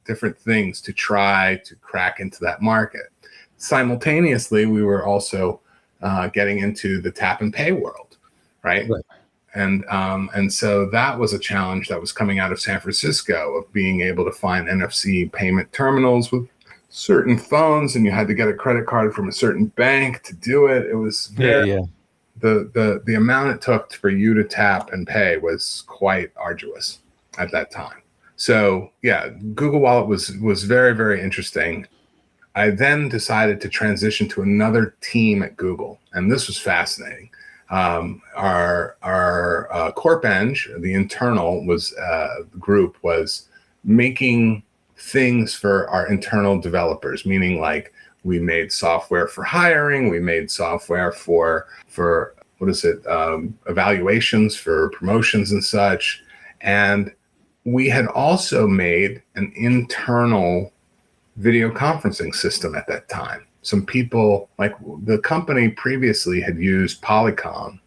[SPEAKER 2] different things to try to crack into that market. Simultaneously, we were also getting into the tap and pay world, right? And so that was a challenge that was coming out of San Francisco, of being able to find NFC payment terminals with certain phones, and you had to get a credit card from a certain bank to do it. It was very,
[SPEAKER 1] Yeah.
[SPEAKER 2] the amount it took for you to tap and pay was quite arduous at that time. So yeah, Google Wallet was very, very interesting. I then decided to transition to another team at Google, and this was fascinating. Our Corp Eng, the internal group, was making things for our internal developers, meaning like we made software for hiring, we made software for what is it, evaluations for promotions and such, and we had also made an internal video conferencing system at that time. Some people, like the company previously had used Polycom,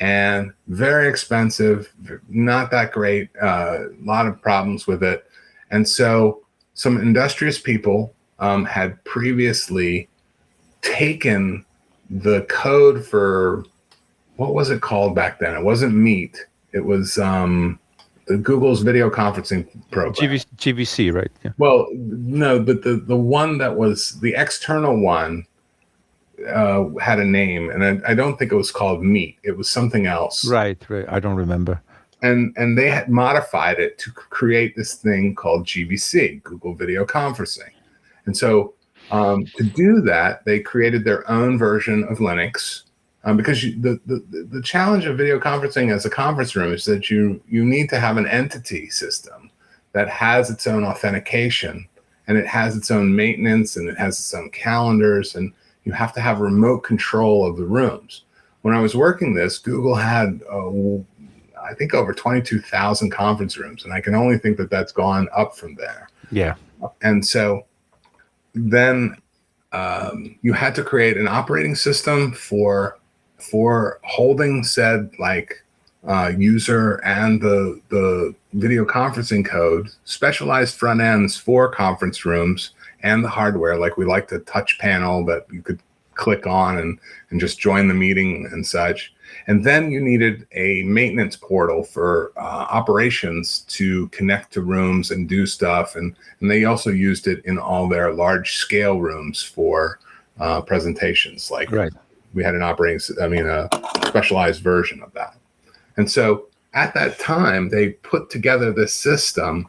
[SPEAKER 2] and very expensive, not that great, a lot of problems with it. And so some industrious people had previously taken the code for, what was it called back then? It wasn't Meet. It was Google's video conferencing program.
[SPEAKER 1] GVC, right? Yeah.
[SPEAKER 2] Well, no, but the one that was the external one had a name, and I don't think it was called Meet. It was something else.
[SPEAKER 1] Right. I don't remember.
[SPEAKER 2] And they had modified it to create this thing called GVC, Google Video Conferencing. And so to do that, they created their own version of Linux. Because the challenge of video conferencing as a conference room is that you need to have an entity system that has its own authentication, and it has its own maintenance, and it has its own calendars, and you have to have remote control of the rooms. When I was working this, Google had, I think, over 22,000 conference rooms, and I can only think that that's gone up from there.
[SPEAKER 1] Yeah.
[SPEAKER 2] And so then you had to create an operating system for holding said user and the video conferencing code, specialized front ends for conference rooms, and the hardware, like we like the touch panel that you could click on and just join the meeting and such. And then you needed a maintenance portal for operations to connect to rooms and do stuff. And they also used it in all their large scale rooms for presentations. Like
[SPEAKER 1] right.
[SPEAKER 2] We had a specialized version of that. And so at that time, they put together this system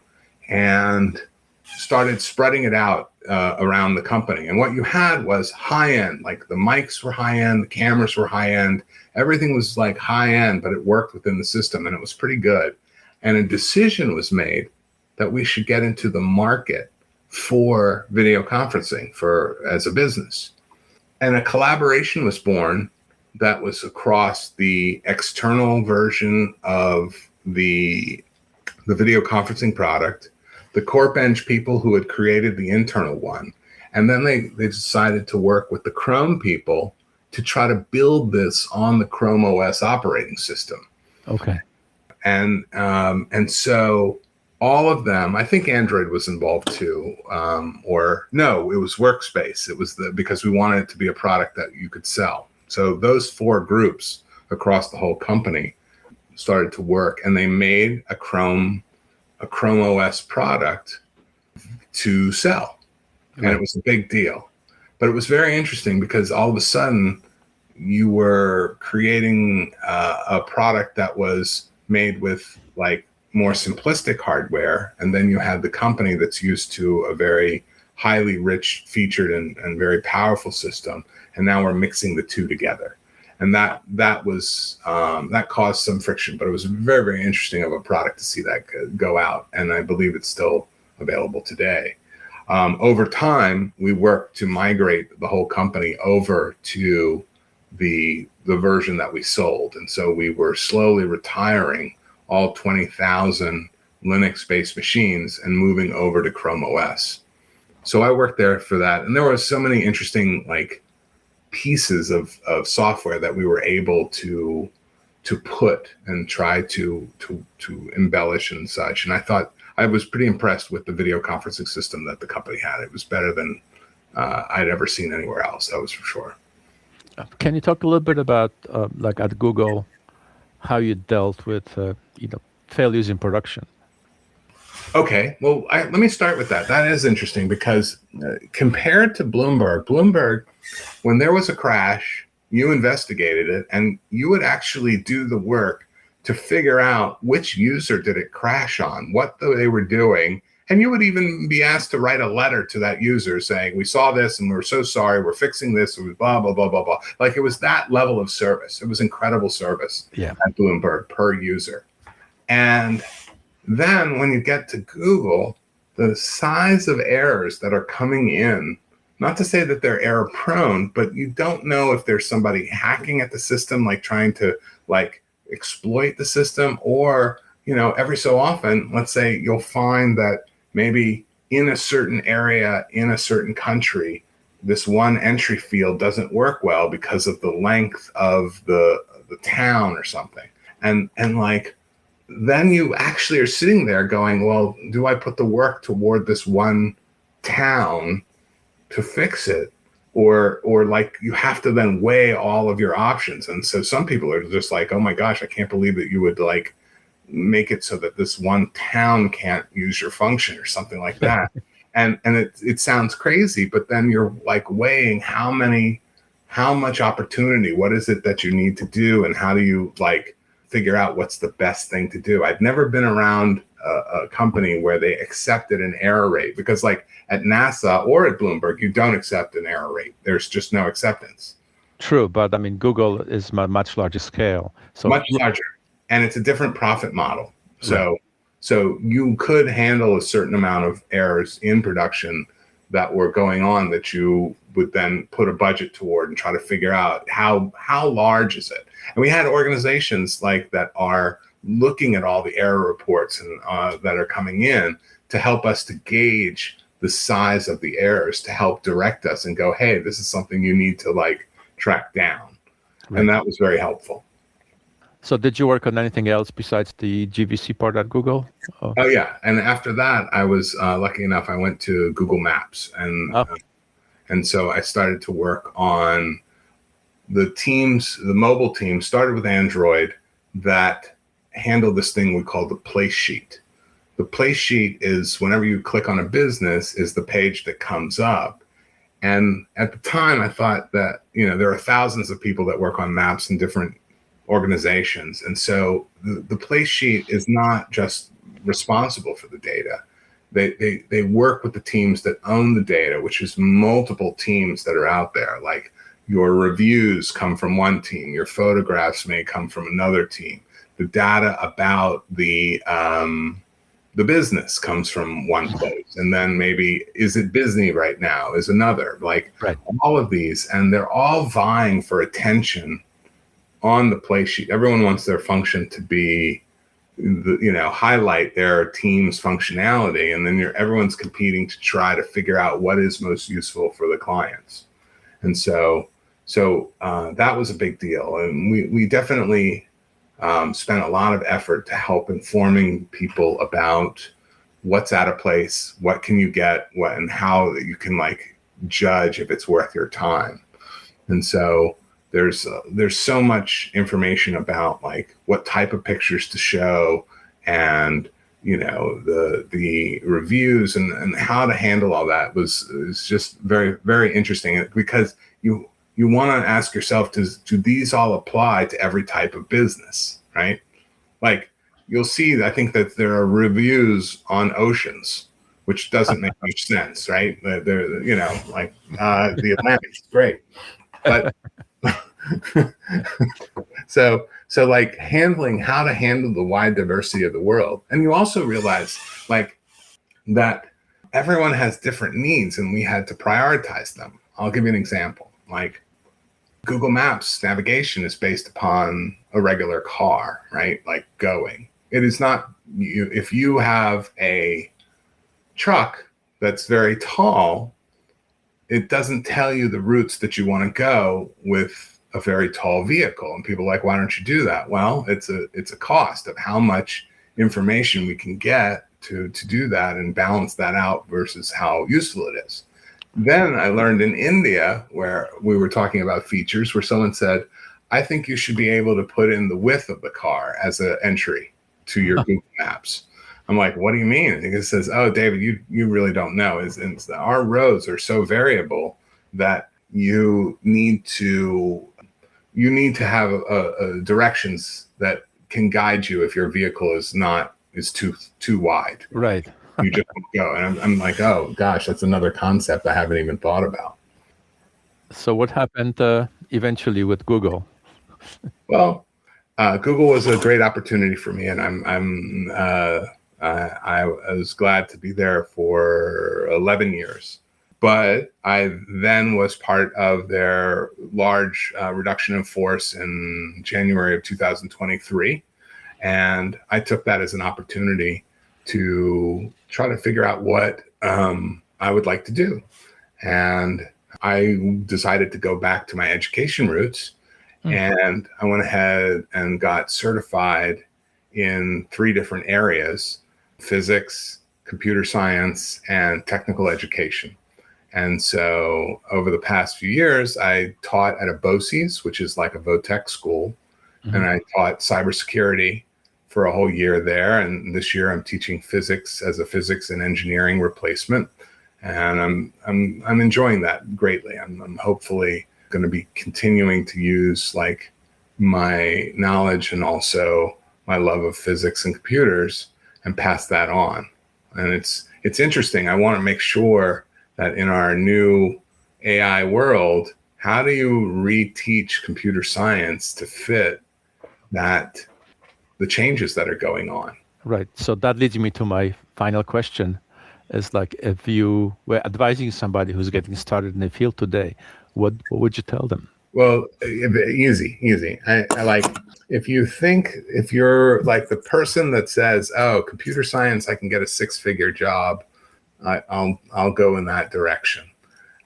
[SPEAKER 2] and started spreading it out around the company. And what you had was high end, like the mics were high end, the cameras were high end, everything was like high end, but it worked within the system and it was pretty good. And a decision was made that we should get into the market for video conferencing as a business. And a collaboration was born that was across the external version of the video conferencing product, the Corp Eng people who had created the internal one. And then they decided to work with the Chrome people to try to build this on the Chrome OS operating system.
[SPEAKER 1] Okay.
[SPEAKER 2] And so all of them, I think Android was involved too, or no, it was Workspace. It was because we wanted it to be a product that you could sell. So those four groups across the whole company started to work, and they made a Chrome OS product to sell. Right. And it was a big deal. But it was very interesting because all of a sudden you were creating a product that was made with like more simplistic hardware, and then you had the company that's used to a very highly rich, featured, and very powerful system, and now we're mixing the two together, and that caused some friction, but it was very, very interesting of a product to see that go out, and I believe it's still available today. Over time, we worked to migrate the whole company over to the version that we sold, and so we were slowly retiring all 20,000 Linux-based machines and moving over to Chrome OS. So I worked there for that. And there were so many interesting pieces of software that we were able to put and try to embellish and such. And I was pretty impressed with the video conferencing system that the company had. It was better than I'd ever seen anywhere else. That was for sure.
[SPEAKER 1] Can you talk a little bit about at Google, how you dealt with failures in production.
[SPEAKER 2] Okay, well, let me start with that. That is interesting because compared to Bloomberg, when there was a crash, you investigated it and you would actually do the work to figure out which user did it crash on, what they were doing. And you would even be asked to write a letter to that user saying, we saw this and we're so sorry, we're fixing this, and blah, blah, blah, blah, blah. Like it was that level of service. It was incredible service at Bloomberg per user. And then when you get to Google, the size of errors that are coming in, not to say that they're error prone, but you don't know if there's somebody hacking at the system, like trying to like exploit the system, or, every so often, let's say you'll find that maybe in a certain area, in a certain country, this one entry field doesn't work well because of the length of the town or something. And like, then you actually are sitting there going, well, do I put the work toward this one town to fix it? Or like you have to then weigh all of your options. And so some people are just like, oh my gosh, I can't believe that you would like make it so that this one town can't use your function or something like that. and it sounds crazy, but then you're like weighing how much opportunity, what is it that you need to do? And how do you like figure out what's the best thing to do? I've never been around a company where they accepted an error rate, because like at NASA or at Bloomberg, you don't accept an error rate. There's just no acceptance.
[SPEAKER 1] True, but I mean, Google is much larger scale. So
[SPEAKER 2] much larger, and it's a different profit model. So you could handle a certain amount of errors in production that were going on that you would then put a budget toward and try to figure out how large is it. And we had organizations like that are looking at all the error reports and that are coming in to help us to gauge the size of the errors, to help direct us and go, hey, this is something you need to like track down. Right. And that was very helpful.
[SPEAKER 1] So did you work on anything else besides the GVC part at Google?
[SPEAKER 2] Oh yeah. And after that, I was lucky enough, I went to Google Maps. And so I started to work on the mobile team started with Android that handled this thing we call the place sheet. The place sheet is whenever you click on a business is the page that comes up. And at the time I thought that, there are thousands of people that work on maps in different organizations. And so the place sheet is not just responsible for the data. They work with the teams that own the data, which is multiple teams that are out there. Like your reviews come from one team, your photographs may come from another team. The data about the business comes from one place, and then maybe is it busy right now is another. Like all of these, and they're all vying for attention on the place sheet. Everyone wants their function to be, highlight their team's functionality, and then everyone's competing to try to figure out what is most useful for the clients. And so that was a big deal, and we definitely spent a lot of effort to help informing people about what's out of place, what can you get, and how you can like judge if it's worth your time. And so there's so much information about like what type of pictures to show, and the reviews and how to handle all that is just very, very interesting, because you want to ask yourself, do these all apply to every type of business, right? Like you'll see, I think that there are reviews on oceans, which doesn't make much sense, right? They're the Atlantic is great, but so like handling how to handle the wide diversity of the world. And you also realize like that everyone has different needs, and we had to prioritize them. I'll give you an example. Like Google Maps navigation is based upon a regular car, right? Like going. It is not if you have a truck that's very tall, it doesn't tell you the routes that you want to go with a very tall vehicle. And people are like, why don't you do that? Well, it's a cost of how much information we can get to do that and balance that out versus how useful it is. Then I learned in India, where we were talking about features, where someone said, I think you should be able to put in the width of the car as an entry to your Google Maps. I'm like, what do you mean? And it says, oh, David, you really don't know. Our roads are so variable that you need to have directions that can guide you if your vehicle is too wide.
[SPEAKER 1] Right.
[SPEAKER 2] You just go. And I'm like, oh gosh, that's another concept I haven't even thought about.
[SPEAKER 1] So what happened eventually with Google?
[SPEAKER 2] Well, Google was a great opportunity for me, and I was glad to be there for 11 years. But I then was part of their large reduction in force in January of 2023. And I took that as an opportunity to try to figure out what I would like to do. And I decided to go back to my education roots. And I went ahead and got certified in 3 different areas: physics, computer science, and technical education. And so over the past few years, I taught at a BOCES, which is like a VOTEC school. And I taught cybersecurity for a whole year there. And this year I'm teaching physics as a physics and engineering replacement. And I'm enjoying that greatly. I'm hopefully going to be continuing to use like my knowledge and also my love of physics and computers and pass that on. And it's interesting. I want to make sure that in our new AI world, how do you reteach computer science to fit the changes that are going on?
[SPEAKER 1] Right. So that leads me to my final question. Is like, if you were advising somebody who's getting started in the field today, what would you tell them?
[SPEAKER 2] Well, easy. I like, if you're like the person that says, oh, computer science, I can get a 6-figure job, I'll go in that direction.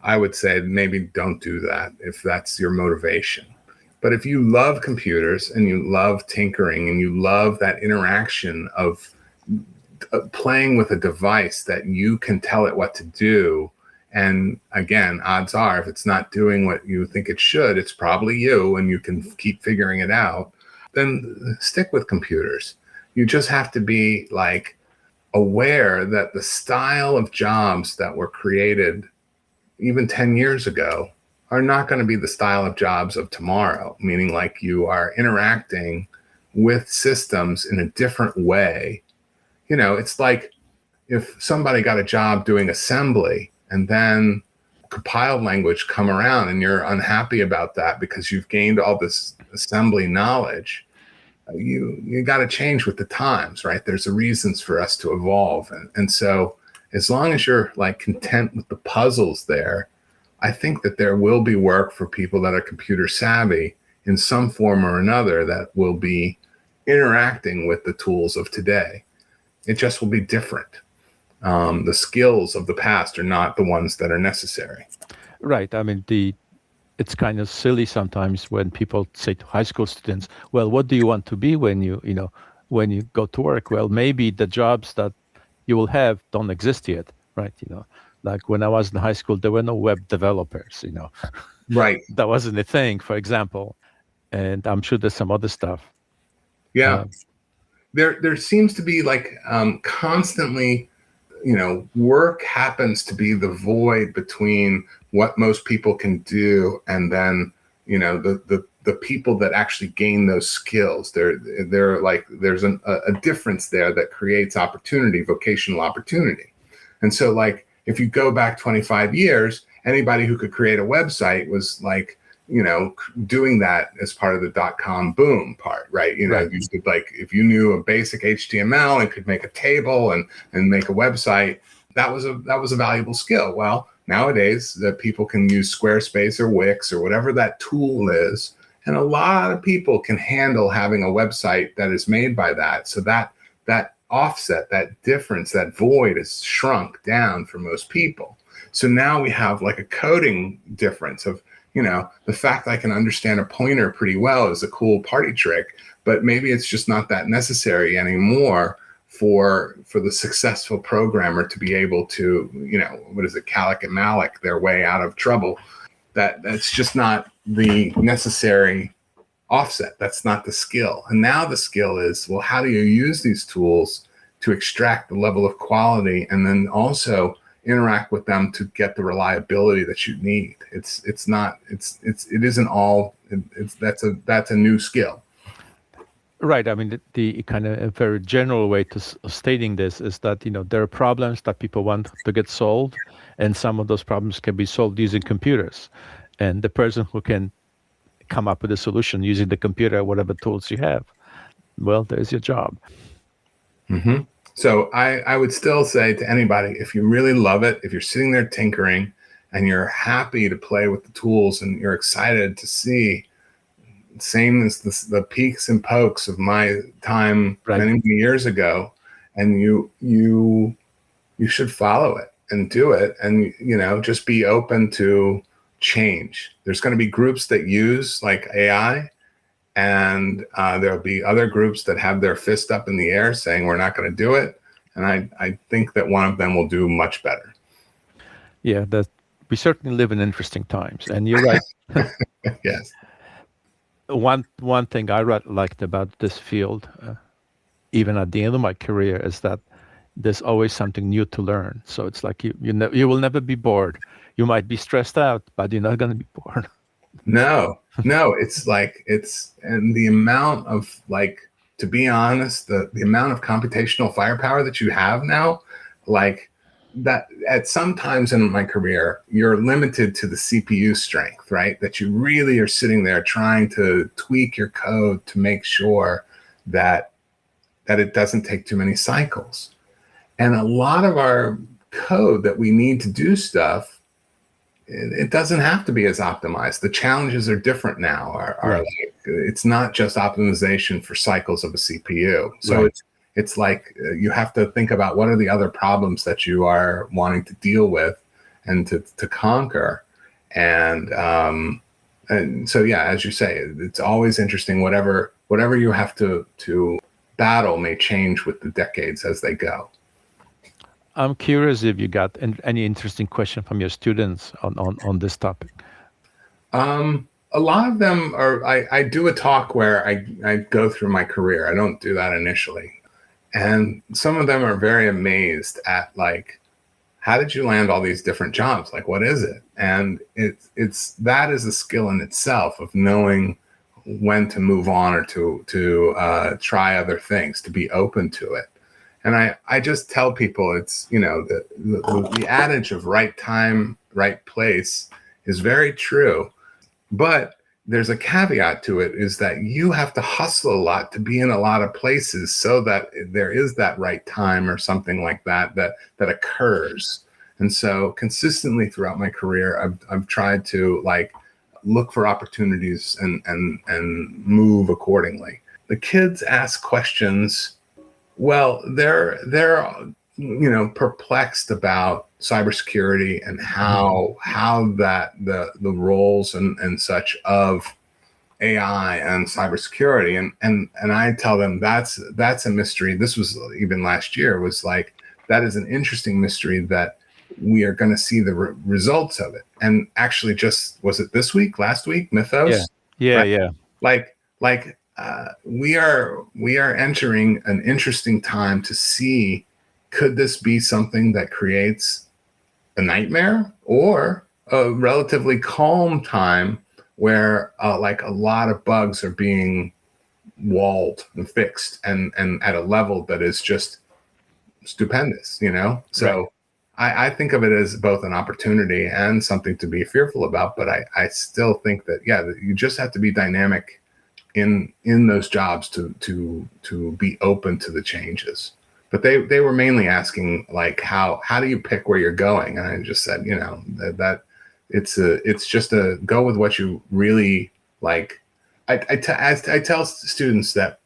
[SPEAKER 2] I would say maybe don't do that if that's your motivation. But if you love computers and you love tinkering and you love that interaction of playing with a device that you can tell it what to do, and again, odds are if it's not doing what you think it should, it's probably you, and you can keep figuring it out, then stick with computers. You just have to be like aware that the style of jobs that were created even 10 years ago are not going to be the style of jobs of tomorrow, meaning like you are interacting with systems in a different way. You know, it's like if somebody got a job doing assembly and then compiled language come around and you're unhappy about that because you've gained all this assembly knowledge, you got to change with the times, right? There's the reasons for us to evolve. And so as long as you're like content with the puzzles there, I think that there will be work for people that are computer savvy in some form or another that will be interacting with the tools of today. It just will be different. The skills of the past are not the ones that are necessary.
[SPEAKER 1] Right. I mean, it's kind of silly sometimes when people say to high school students, well, what do you want to be when you go to work? Well, maybe the jobs that you will have don't exist yet, right? Like when I was in high school, there were no web developers,
[SPEAKER 2] Right.
[SPEAKER 1] That wasn't a thing, for example. And I'm sure there's some other stuff.
[SPEAKER 2] Yeah. There seems to be like constantly, work happens to be the void between what most people can do and then, the people that actually gain those skills. They're like, there's a difference there that creates opportunity, vocational opportunity. And so like, if you go back 25 years, anybody who could create a website was like, doing that as part of the .com boom part, right?
[SPEAKER 1] Right.
[SPEAKER 2] You could, like, if you knew a basic HTML and could make a table and make a website, that was a valuable skill. Well, nowadays that people can use Squarespace or Wix or whatever that tool is, and a lot of people can handle having a website that is made by that. So that offset, that difference, that void is shrunk down for most people. So now we have like a coding difference of, the fact that I can understand a pointer pretty well is a cool party trick, but maybe it's just not that necessary anymore for the successful programmer to be able to, Kalak and Malik, their way out of trouble. That's just not the necessary offset. That's not the skill. And now the skill is, well, how do you use these tools to extract the level of quality and then also interact with them to get the reliability that you need? It isn't all, that's a new skill.
[SPEAKER 1] Right. I mean, the kind of a very general way of stating this is that, there are problems that people want to get solved, and some of those problems can be solved using computers. And the person who can come up with a solution using the computer, whatever tools you have, well, there's your job.
[SPEAKER 2] Mm-hmm. So I would still say to anybody, if you really love it, if you're sitting there tinkering and you're happy to play with the tools and you're excited to see, same as the peaks and pokes of my time many years ago, and you should follow it and do it, and just be open to change. There's going to be groups that use like AI, and there'll be other groups that have their fist up in the air saying we're not going to do it, and I think that one of them will do much better.
[SPEAKER 1] Yeah, we certainly live in interesting times, and you're right.
[SPEAKER 2] Yes.
[SPEAKER 1] One thing I liked about this field, even at the end of my career, is that there's always something new to learn. So it's like you will never be bored. You might be stressed out, but you're not going to be bored.
[SPEAKER 2] No, and the amount of, like, to be honest, the amount of computational firepower that you have now, like that at some times in my career, you're limited to the CPU strength, right? That you really are sitting there trying to tweak your code to make sure that it doesn't take too many cycles. And a lot of our code that we need to do stuff, it doesn't have to be as optimized. The challenges are different now. Like, it's not just optimization for cycles of a CPU. So it's like you have to think about what are the other problems that you are wanting to deal with and to conquer. And so, yeah, as you say, it's always interesting. Whatever you have to battle may change with the decades as they go.
[SPEAKER 1] I'm curious if you got any interesting question from your students on this topic.
[SPEAKER 2] A lot of them are, I do a talk where I go through my career. I don't do that initially. And some of them are very amazed at, like, how did you land all these different jobs? Like, what is it? And that is a skill in itself of knowing when to move on or to try other things, to be open to it. And I just tell people it's, the adage of right time, right place is very true. But there's a caveat to it, is that you have to hustle a lot to be in a lot of places so that there is that right time or something like that occurs. And so consistently throughout my career, I've tried to, like, look for opportunities and move accordingly. The kids ask questions. Well, they're perplexed about cybersecurity and how that the roles and such of AI and cybersecurity, and I tell them that's a mystery. This was even last year, was like, that is an interesting mystery that we are going to see the results of it. And actually, just was it this week, last week, Mythos?
[SPEAKER 1] Yeah,
[SPEAKER 2] right?
[SPEAKER 1] yeah.
[SPEAKER 2] Like we are entering an interesting time to see, could this be something that creates a nightmare or a relatively calm time where like a lot of bugs are being walled and fixed and at a level that is just stupendous, So I think of it as both an opportunity and something to be fearful about, but I still think that, yeah, you just have to be dynamic in those jobs to be open to the changes. But they were mainly asking, like, how do you pick where you're going? And I just said, that it's just a go with what you really like. I tell students that,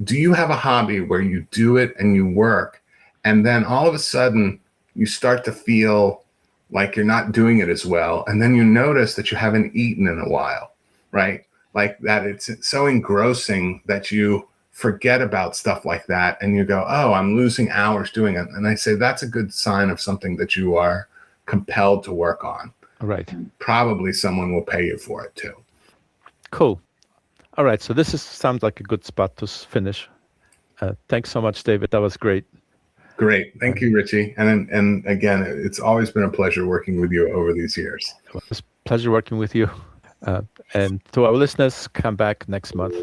[SPEAKER 2] do you have a hobby where you do it and you work, and then all of a sudden you start to feel like you're not doing it as well, and then you notice that you haven't eaten in a while, right? Like that, it's so engrossing that you forget about stuff like that, and you go, oh, I'm losing hours doing it. And I say that's a good sign of something that you are compelled to work on.
[SPEAKER 1] Right.
[SPEAKER 2] Probably someone will pay you for it too.
[SPEAKER 1] Cool. All right, so sounds like a good spot to finish. Thanks so much, David. That was great.
[SPEAKER 2] Great. Thank you, Richie. And again, it's always been a pleasure working with you over these years.
[SPEAKER 1] It was a pleasure working with you. And to our listeners, come back next month.